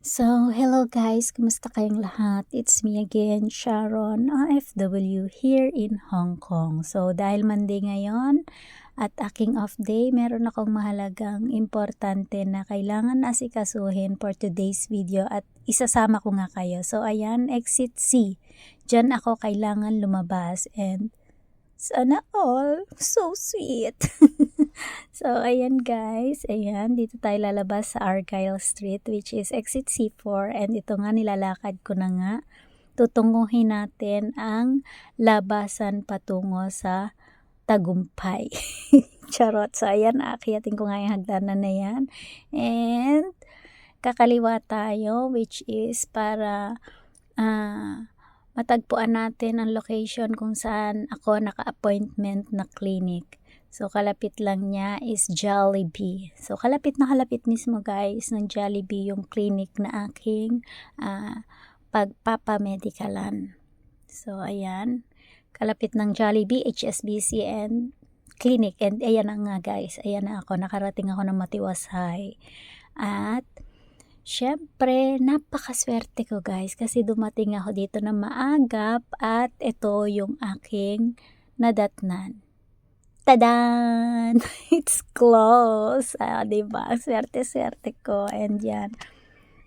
So, hello guys, kumusta kayong lahat? It's me again, Sharon, OFW here in Hong Kong. So, dahil Monday ngayon at aking off day, meron akong mahalagang importante na kailangan asikasuhin for today's video at isasama ko nga kayo. So, ayan, exit C. Diyan ako kailangan lumabas and sana all, so sweet. So, ayan guys, ayan, dito tayo lalabas sa Argyle Street which is exit C4 and ito nga nilalakad ko na nga. Tutunguhin natin ang labasan patungo sa Tagumpay. Charot. So, ayan, aakyatin ko nga yung hagdanan na yan. And, kakaliwa tayo which is para matagpuan natin ang location kung saan ako naka-appointment na clinic. So, kalapit lang niya is Jollibee. So, kalapit na kalapit mismo guys ng Jollibee yung clinic na aking pagpapamedikalan. So, ayan. Kalapit ng Jollibee, HSBC and clinic. And ayan na nga guys. Ayan na ako. Nakarating ako ng matiwasay. At syempre, napakaswerte ko guys kasi dumating ako dito na maagap at ito yung aking nadatnan. Tadan! It's close! Diba? Swerte-swerte ko. And yan.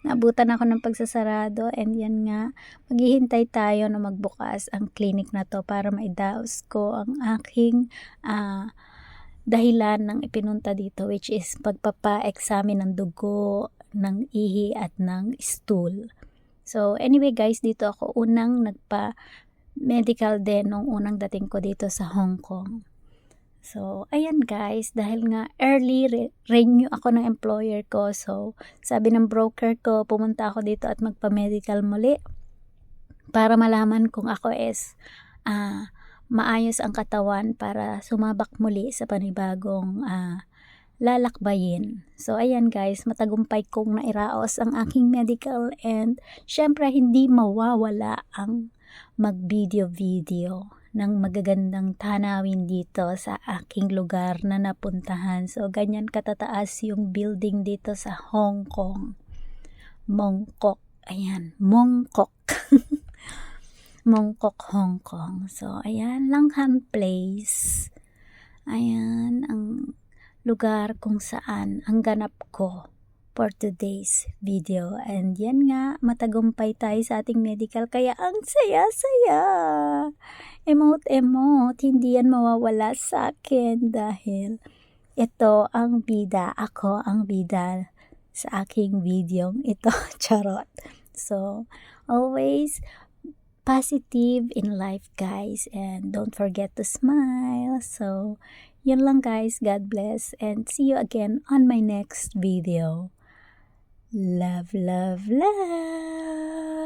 Nabutan ako ng pagsasarado. And yan nga. Maghihintay tayo na magbukas ang clinic na to para maidaos ko ang aking dahilan ng ipinunta dito. Which is pagpapa-examine ng dugo, ng ihi at ng stool. So, anyway guys, dito ako unang nagpa-medical din nung unang dating ko dito sa Hong Kong. So, ayan guys, dahil nga early renew ako ng employer ko. So, sabi ng broker ko, pumunta ako dito at magpa-medical muli para malaman kung ako is maayos ang katawan para sumabak muli sa panibagong lalakbayin. So, ayan guys, matagumpay kong nairaos ang aking medical and syempre hindi mawawala ang mag-video-video ng magagandang tanawin dito sa aking lugar na napuntahan. So, ganyan katataas yung building dito sa Hong Kong. Mongkok. Ayan, Mongkok. Mongkok, Hong Kong. So, ayan, Langham Place. Ayan, ang lugar kung saan ang ganap ko for today's video. And yan nga, matagumpay tayo sa ating medical. Kaya ang saya-saya. Emote, hindi yan mawawala sa akin dahil ito ang bida. Ako ang bida sa aking video. Ito, charot. So, always positive in life guys. And don't forget to smile. So, yun lang guys. God bless. And see you again on my next video. Love, love, love.